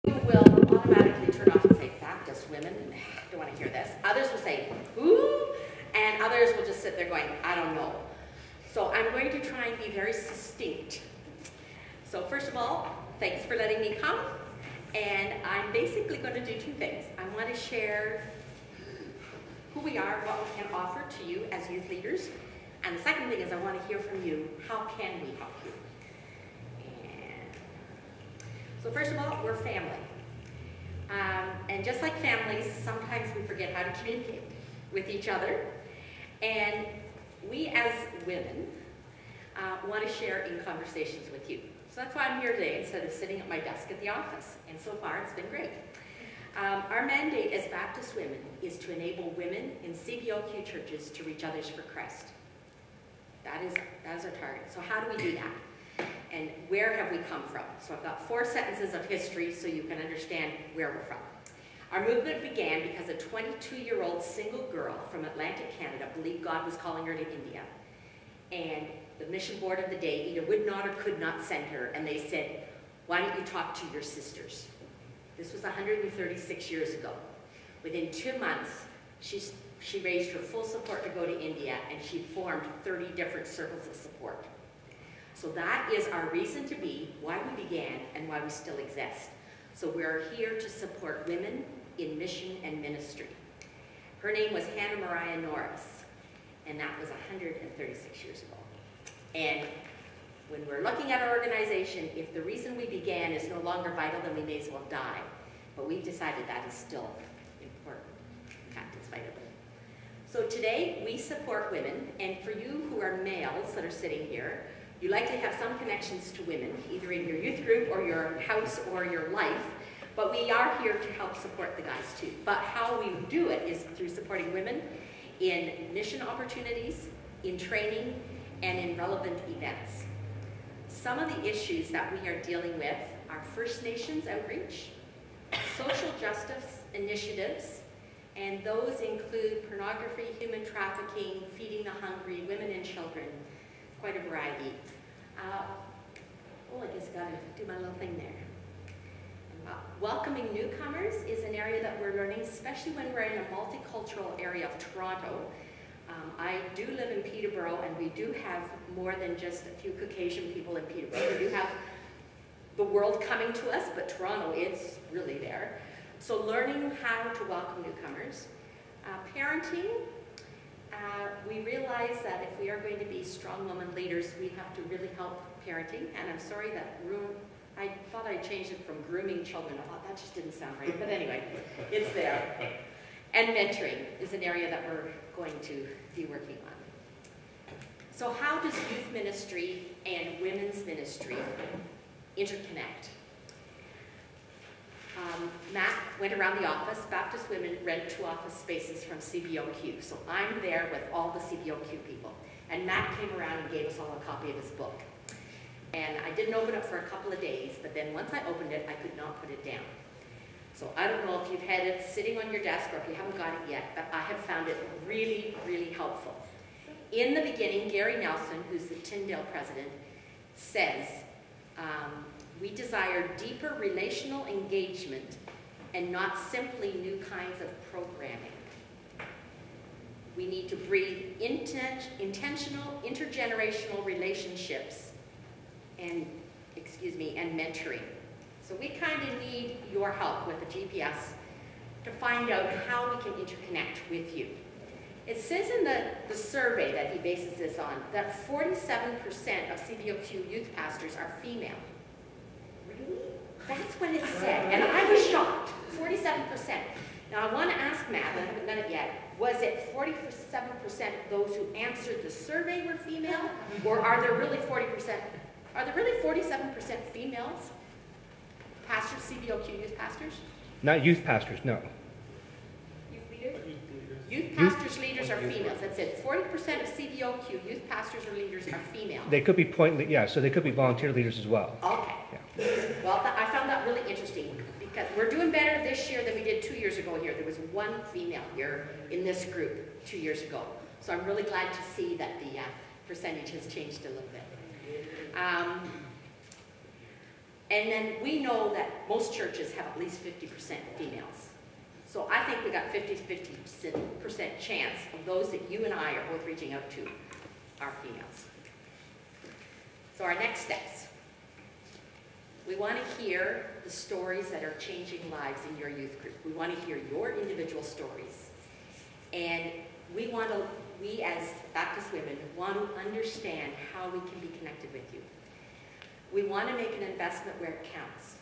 will automatically turn off and say, Baptist women, don't want to hear this. Others will say, who? And others will just sit there going, I don't know. So I'm going to try and be very succinct. So first of all, thanks for letting me come. And I'm basically going to do two things. I want to share who we are, what we can offer to you as youth leaders. And the second thing is I want to hear from you, how can we help you? And so first of all, we're family. And just like families, sometimes we forget how to communicate with each other. And we as women want to share in conversations with you. So that's why I'm here today instead of sitting at my desk at the office. And so far, it's been great. Our mandate as Baptist women is to enable women in CBOQ churches to reach others for Christ. That is our target. So how do we do that? And where have we come from? So I've got 4 sentences of history so you can understand where we're from. Our movement began because a 22-year-old single girl from Atlantic Canada believed God was calling her to India. And the mission board of the day either would not or could not send her, and they said, why don't you talk to your sisters? This was 136 years ago. Within 2 months, she raised her full support to go to India, and she formed 30 different circles of support. So that is our reason to be, why we began, and why we still exist. So we're here to support women in mission and ministry. Her name was Hannah Mariah Norris, and that was 136 years ago. And when we're looking at our organization, if the reason we began is no longer vital, then we may as well die. But we've decided that is still important. In fact, it's vital. So today, we support women, and for you who are males that are sitting here, you likely have some connections to women, either in your youth group or your house or your life, but we are here to help support the guys too. But how we do it is through supporting women in mission opportunities, in training, and in relevant events. Some of the issues that we are dealing with are First Nations outreach, social justice initiatives, and those include pornography, human trafficking, feeding the hungry, women and children, quite a variety. I just got to do my little thing there. Welcoming newcomers is an area that we're learning, especially when we're in a multicultural area of Toronto. I do live in Peterborough, and we do have more than just a few Caucasian people in Peterborough. We do have the world coming to us, but Toronto is really there. So learning how to welcome newcomers. Parenting, we realize that if we are going to be strong women leaders, we have to really help parenting. And I'm sorry that I thought I changed it from grooming children. I thought that just didn't sound right, but anyway, it's there. And mentoring is an area that we're going to be working on. So how does youth ministry and women's ministry interconnect? Matt went around the office. Baptist women rent 2 office spaces from CBOQ. So I'm there with all the CBOQ people. And Matt came around and gave us all a copy of his book. And I didn't open it for a couple of days, but then once I opened it, I could not put it down. So I don't know if you've had it sitting on your desk or if you haven't got it yet, but I have found it really, really helpful. In the beginning, Gary Nelson, who's the Tyndale president, says, we desire deeper relational engagement and not simply new kinds of programming. We need to breathe intentional, intergenerational relationships and mentoring. So we kind of need your help with the GPS to find out how we can interconnect with you. It says in the survey that he bases this on that 47% of CBOQ youth pastors are female. Really? That's what it said, and I was shocked, 47%. Now I want to ask Matt, I haven't done it yet, was it 47% of those who answered the survey were female, or are there really 47% females? Pastors, CBOQ youth pastors? Not youth pastors, no. Youth leaders? Youth pastors leaders are females. That's it. 40% of CBOQ youth pastors or leaders are female. They could be so they could be volunteer leaders as well. Okay. Yeah. Well, I found that really interesting because we're doing better this year than we did 2 years ago here. There was 1 female here in this group 2 years ago. So I'm really glad to see that the percentage has changed a little bit. And then we know that most churches have at least 50% females. So I think we got 50% chance of those that you and I are both reaching out to are females. So our next steps. We want to hear the stories that are changing lives in your youth group. We want to hear your individual stories. And we as Baptist women want to understand how we can be connected with you. We want to make an investment where it counts.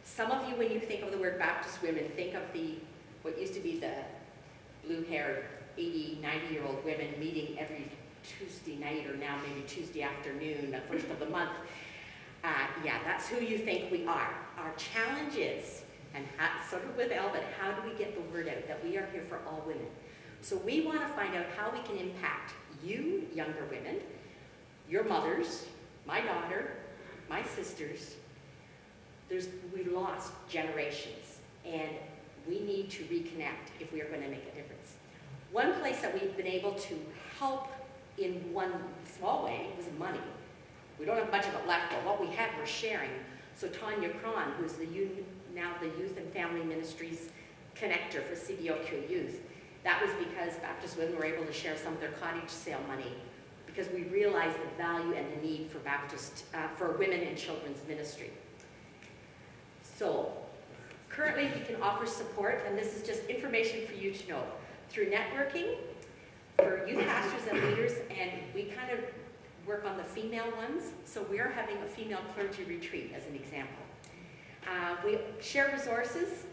Some of you, when you think of the word Baptist women, think of what used to be the blue-haired 80, 90-year-old women meeting every Tuesday night, or now maybe Tuesday afternoon, the first of the month. Yeah, that's who you think we are. Our challenge is, and sort of with Elvin, how do we get the word out that we are here for all women? So we want to find out how we can impact you, younger women, your mothers, my daughter, my sisters. We've lost generations, and we need to reconnect if we are going to make a difference. One place that we've been able to help in one small way was money. We don't have much of it left, but what we had we're sharing. So Tanya Cron, who's now the Youth and Family Ministries connector for CBOQ Youth, that was because Baptist women were able to share some of their cottage sale money, because we realized the value and the need for women in children's ministry. So currently we can offer support, and this is just information for you to know, through networking for youth pastors and leaders, and we kind of work on the female ones. So we are having a female clergy retreat as an example. We share resources.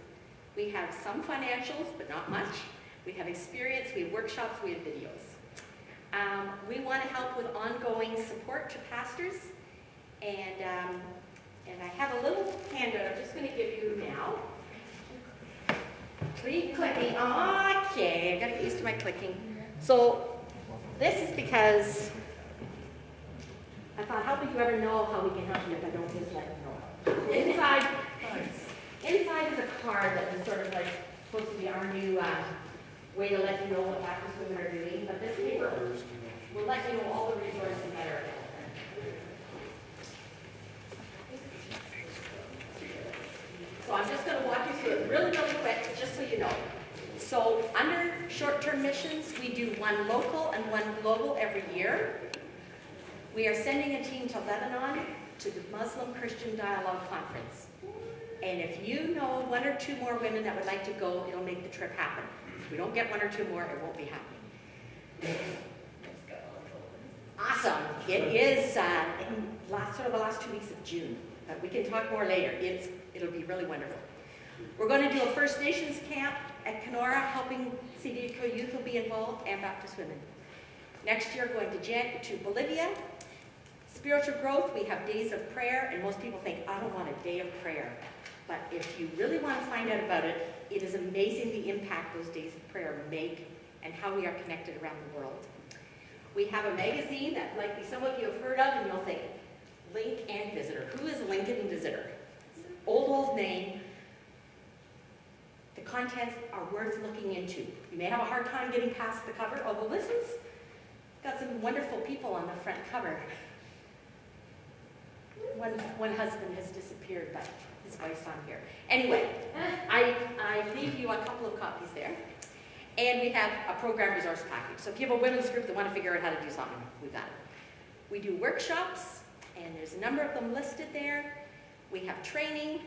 We have some financials, but not much. We have experience, we have workshops, we have videos. We want to help with ongoing support to pastors, and I have a little handout I'm just going to give you now. Please clicking. Okay, I got to get used to my clicking. So this is because I thought, how would you ever know how we can help you if I don't just let you know? Inside is a card that is sort of like supposed to be our new way to let you know what Baptist women are doing. But this paper will let you know all the resources that are available. So I'm just going to walk you through it really, really quick, just so you know. So under short-term missions, we do one local and one global every year. We are sending a team to Lebanon to the Muslim Christian Dialogue Conference. And if you know one or two more women that would like to go, it'll make the trip happen. If we don't get one or two more, it won't be happening. Awesome. It is sort of the last 2 weeks of June. But we can talk more later. It'll be really wonderful. We're going to do a First Nations camp at Kenora, helping CBOQ Youth will be involved, and Baptist women. Next year, going to Bolivia. Spiritual growth, we have days of prayer, and most people think, I don't want a day of prayer. But if you really want to find out about it, it is amazing the impact those days of prayer make and how we are connected around the world. We have a magazine that likely some of you have heard of, and you'll think, Link and Visitor. Who is Lincoln Visitor? It's an old name. The contents are worth looking into. You may have a hard time getting past the cover, although this one's got some wonderful people on the front cover. One husband has disappeared, but his wife's on here. Anyway, I leave you a couple of copies there. And we have a program resource package. So if you have a women's group that want to figure out how to do something, we've got it. We do workshops, and there's a number of them listed there. We have training.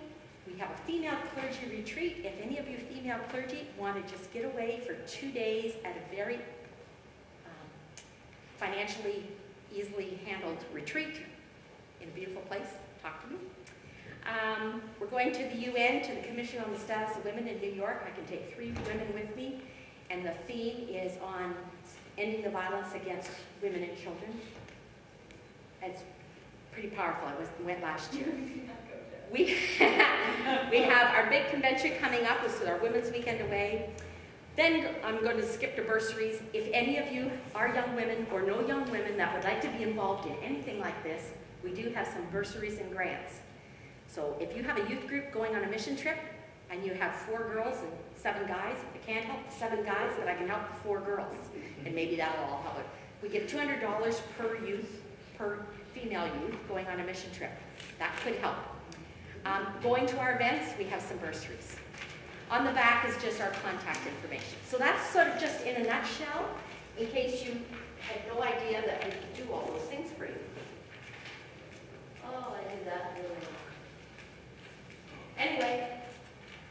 We have a female clergy retreat. If any of you female clergy want to just get away for 2 days at a very financially easily handled retreat in a beautiful place, talk to me. We're going to the UN, to the Commission on the Status of Women in New York. I can take 3 women with me, and the theme is on ending the violence against women and children. It's pretty powerful. I went last year. We have our big convention coming up. This is our Women's Weekend away. Then I'm going to skip to bursaries. If any of you are young women or know young women that would like to be involved in anything like this, we do have some bursaries and grants. So if you have a youth group going on a mission trip and you have 4 girls and 7 guys, I can't help the 7 guys, but I can help the 4 girls. And maybe that'll all help. We give $200 per female youth going on a mission trip. That could help. Going to our events, we have some bursaries. On the back is just our contact information. So that's sort of just in a nutshell, in case you had no idea that we could do all those things for you. Oh, I did that really wrong. Anyway,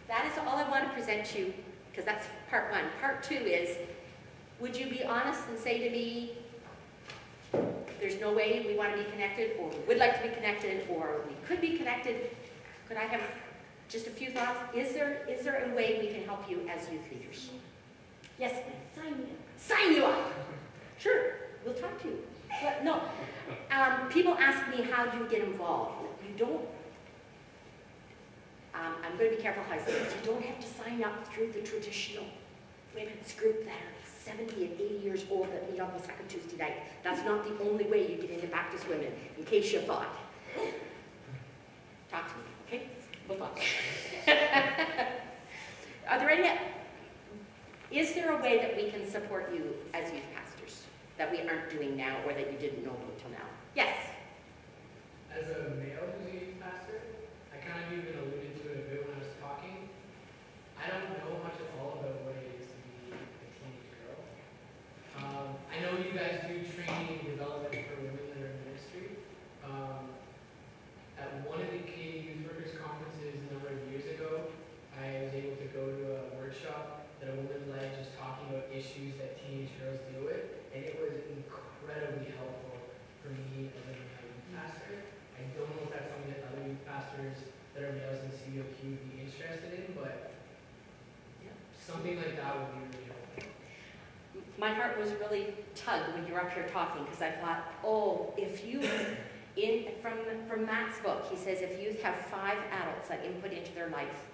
that is all I want to present to you, because that's part one. Part two is, would you be honest and say to me, there's no way we want to be connected, or we would like to be connected, or we could be connected? Could I have just a few thoughts? Is there a way we can help you as youth leaders? Yes, sign me up. Sign you up. Sure, we'll talk to you. But no, people ask me, how do you get involved? You don't. I'm going to be careful how I say this. You don't have to sign up through the traditional women's group that are 70 and 80 years old that meet on the second Tuesday night. That's not the only way you get into Baptist women, in case you thought. Talk to me, okay? We'll talk. Are there any, is there a way that we can support you as youth pastors that we aren't doing now, or that you didn't know until now? Yes? As a male who's a youth pastor, I kind of even alluded to it a bit when I was talking. I don't know much at all about what it is to be a teenage girl. I know you guys do training and development for women that are in ministry. At one of the Canadian Youth Workers Conferences a number of years ago, I was able to go to a workshop that a woman led, just talking about issues that teenage girls deal with, and it was incredibly helpful for me as a youth pastor. I don't know if that's something that other youth pastors that are males in CBOQ would be interested in, but something like that would be really helpful. My heart was really tugged when you were up here talking, because I thought, oh, if you, from Matt's book, he says if youth have 5 adults that input into their life,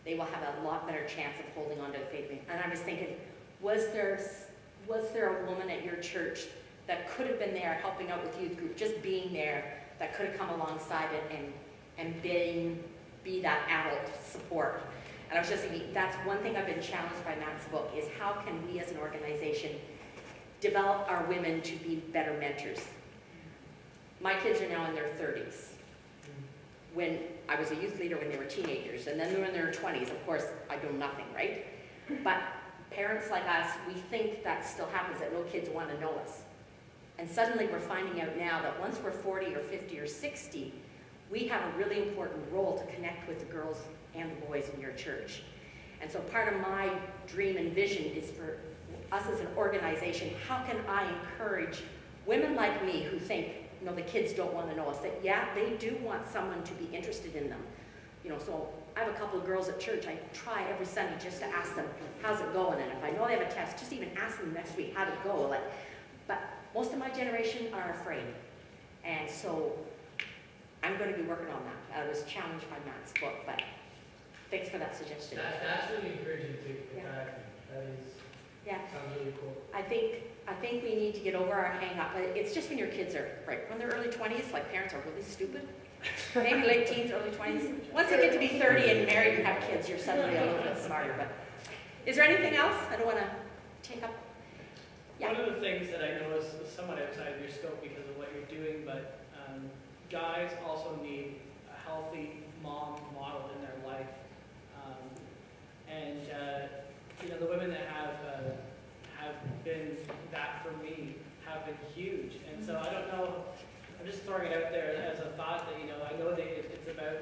they will have a lot better chance of holding on to the faith. And I was thinking, was there a woman at your church that could have been there helping out with youth group, just being there, that could have come alongside it and be that adult support? And I was just thinking, that's one thing I've been challenged by Matt's book, is how can we as an organization develop our women to be better mentors? My kids are now in their 30s. When I was a youth leader when they were teenagers, and then when they were in their 20s, of course, I know nothing, right? But parents like us, we think that still happens, that no kids want to know us. And suddenly we're finding out now that once we're 40 or 50 or 60, we have a really important role to connect with the girls and the boys in your church. And so part of my dream and vision is for us as an organization, how can I encourage women like me who think, you know, the kids don't want to know us, that yeah, they do want someone to be interested in them. You know, so I have a couple of girls at church, I try every Sunday just to ask them, how's it going? And if I know they have a test, just even ask them next week, how'd it go? Like, but most of my generation are afraid. And so I'm going to be working on that. I was challenged by Matt's book, but thanks for that suggestion. That's really encouraging too. Yeah. That is, sounds really cool. I think we need to get over our hang-up. It's just when your kids are, right, when they're early 20s, like parents are really stupid. Maybe late teens, early 20s. Once they get to be 30 and married and have kids, you're suddenly a little bit smarter. But is there anything else? I don't want to take up. Yeah. One of the things that I know is somewhat outside of your scope because of what you're doing, but guys also need a healthy mom model in their life. You know, the women that have been that for me have been huge. And so I don't know, I'm just throwing it out there as a thought that, you know, I know that it's about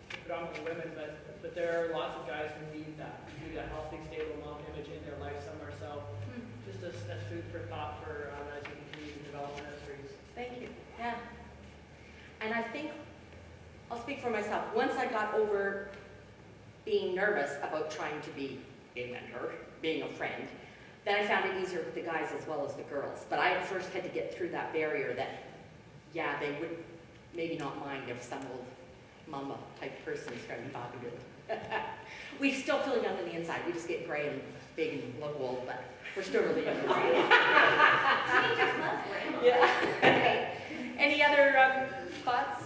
predominantly women, but there are lots of guys who need that, who need a healthy, stable mom image in their life somewhere. So just as food for thought for as you continue to develop ministries. Thank you. Yeah. And I think, I'll speak for myself. Once I got over being nervous about trying to be a mentor, being a friend, then I found it easier with the guys as well as the girls. But I first had to get through that barrier that, yeah, they would maybe not mind if some old mama type person started talking to them. We still feel young on the inside. We just get gray and big and look old, but we're still really young inside. Yeah. Okay. Any other thoughts?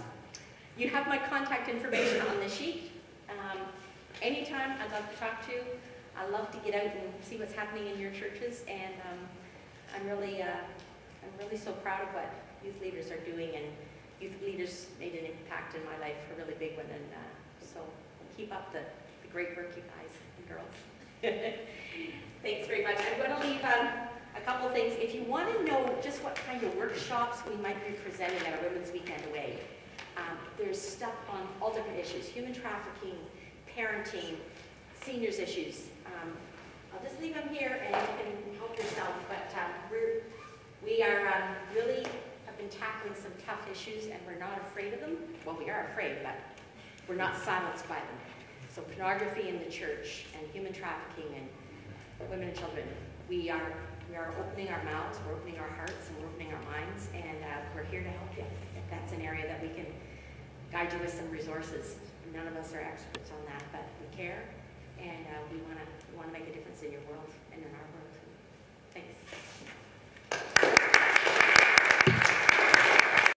You have my contact information on the sheet. Anytime I'd love to talk to you. I love to get out and see what's happening in your churches, and I'm really so proud of what youth leaders are doing, and youth leaders made an impact in my life, a really big one, and so keep up the great work, you guys and girls. Thanks very much. I'm going to leave a couple things. If you want to know just what kind of workshops we might be presenting at our Women's Weekend Away, there's stuff on all different issues: human trafficking, parenting, seniors issues. I'll just leave them here and you can help yourself, but we are really have been tackling some tough issues, and we're not afraid of them. Well, we are afraid, but we're not silenced by them. So pornography in the church and human trafficking and women and children, we are opening our mouths, we're opening our hearts, and we're opening our minds, and we're here to help you if that's an area that we can guide you with some resources. None of us are experts on that, but we care, and we want to make a difference in your world and in our world. Thanks.